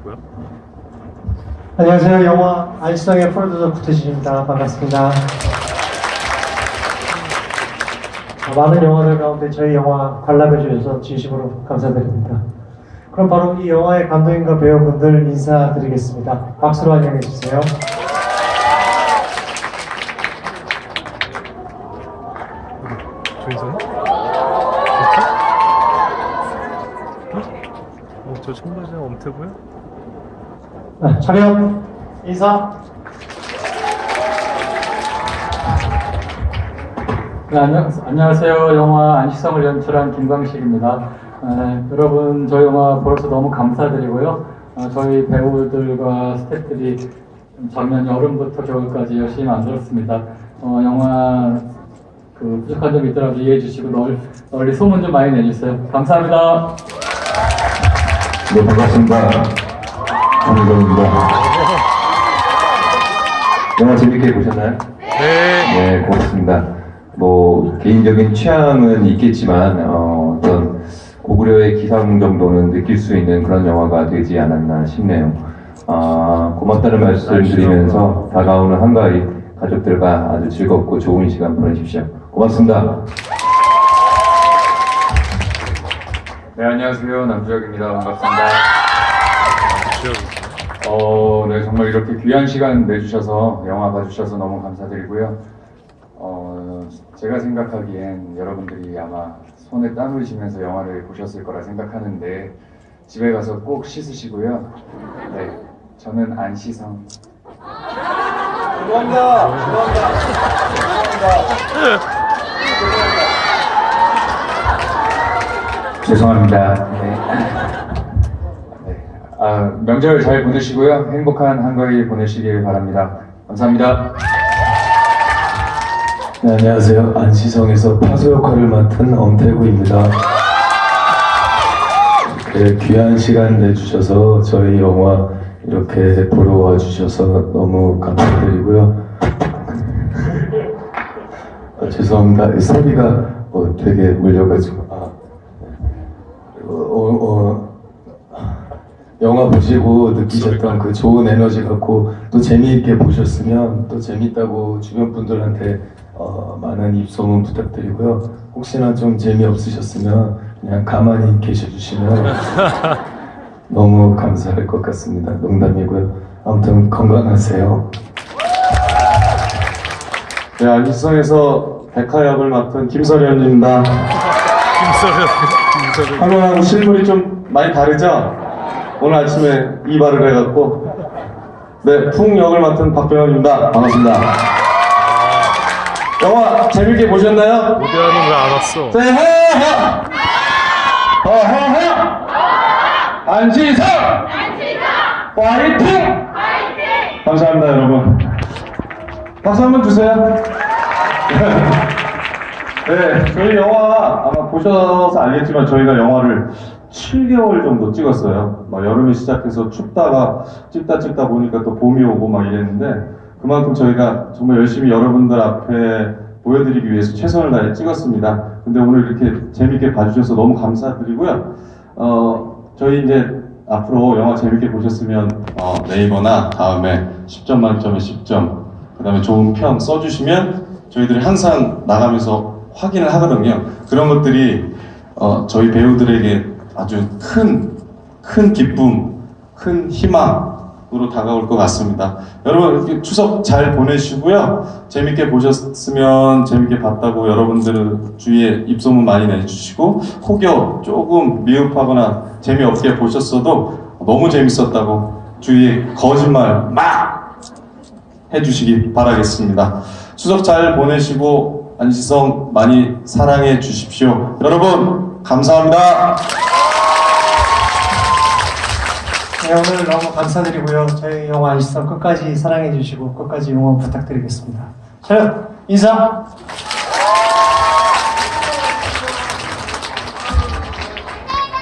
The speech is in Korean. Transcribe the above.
하시고요. 안녕하세요. 영화 안시성의 프로듀서 구태진입니다. 반갑습니다. 많은 영화들 가운데 저희 영화 관람해 주셔서 진심으로 감사드립니다. 그럼 바로 이 영화의 감독님과 배우분들 인사드리겠습니다. 박수로 환영해 주세요. 조인성이? 저 청바지 엄태고요? 차렷 인사. 네, 안녕하세요. 영화 안시성을 연출한 김광식입니다. 여러분 저희 영화 보러서 너무 감사드리고요. 저희 배우들과 스태프들이 작년 여름부터 겨울까지 열심히 만들었습니다. 영화 부족한 점이 있더라도 이해해 주시고 널리 소문 좀 많이 내주세요. 감사합니다. 네, 반갑습니다. 장희정입니다. 영화 재밌게 보셨나요? 네, 고맙습니다. 개인적인 취향은 있겠지만, 어떤 고구려의 기상 정도는 느낄 수 있는 그런 영화가 되지 않았나 싶네요. 고맙다는 말씀 드리면서 다가오는 한가위 가족들과 아주 즐겁고 좋은 시간 보내십시오. 고맙습니다. 네, 안녕하세요. 남주혁입니다. 반갑습니다. 네, 정말 이렇게 귀한 시간 내주셔서 영화 봐주셔서 너무 감사드리고요. 제가 생각하기엔 여러분들이 아마 손에 땀 흘리시면서 영화를 보셨을 거라 생각하는데 집에 가서 꼭 씻으시고요. 네, 저는 안시성. 죄송합니다. 죄송합니다. 명절 잘 보내시고요. 행복한 한가위 보내시길 바랍니다. 감사합니다. 네, 안녕하세요. 안시성에서 파수 역할을 맡은 엄태구입니다. 귀한 시간 내주셔서 저희 영화 이렇게 보러 와주셔서 너무 감사드리고요. 죄송합니다. 소리가 되게 울려가지고. 영화 보시고 느끼셨던 그 좋은 에너지 갖고 또 재미있게 보셨으면 또 재밌다고 주변 분들한테 많은 입소문 부탁드리고요. 혹시나 좀 재미없으셨으면 그냥 가만히 계셔주시면 너무 감사할 것 같습니다. 농담이고요. 아무튼 건강하세요. 네, 안시성에서 백화 역을 맡은 김설현입니다. 김서련. 화면하고 실물이 좀 많이 다르죠? 오늘 아침에 이발을 해갖고. 네, 풍 역을 맡은 박병현입니다. 반갑습니다. 영화 재밌게 보셨나요? 무대하는 왜 안 왔어? 안시성! 화이팅! 감사합니다, 여러분. 박수 한번 주세요. 네, 저희 영화 아마 보셔서 알겠지만 저희가 영화를 7개월 정도 찍었어요. 여름에 시작해서 춥다가 찍다 보니까 또 봄이 오고 막 이랬는데 그만큼 저희가 정말 열심히 여러분들 앞에 보여드리기 위해서 최선을 다해 찍었습니다. 근데 오늘 이렇게 재밌게 봐주셔서 너무 감사드리고요. 저희 이제 앞으로 영화 재밌게 보셨으면 네이버나 다음에 10점 만점에 10점 그 다음에 좋은 평 써주시면 저희들이 항상 나가면서 확인을 하거든요. 그런 것들이 저희 배우들에게 아주 큰 기쁨, 큰 희망으로 다가올 것 같습니다. 여러분 이렇게 추석 잘 보내시고요. 재밌게 보셨으면 재밌게 봤다고 여러분들 주위에 입소문 많이 내주시고 혹여 조금 미흡하거나 재미없게 보셨어도 너무 재밌었다고 주위에 거짓말 막 해주시기 바라겠습니다. 추석 잘 보내시고 안시성 많이 사랑해 주십시오. 여러분 감사합니다. 네, 오늘 너무 감사드리고요. 저희 영화 안시성 끝까지 사랑해 주시고 끝까지 응원 부탁드리겠습니다. 차렷 인사.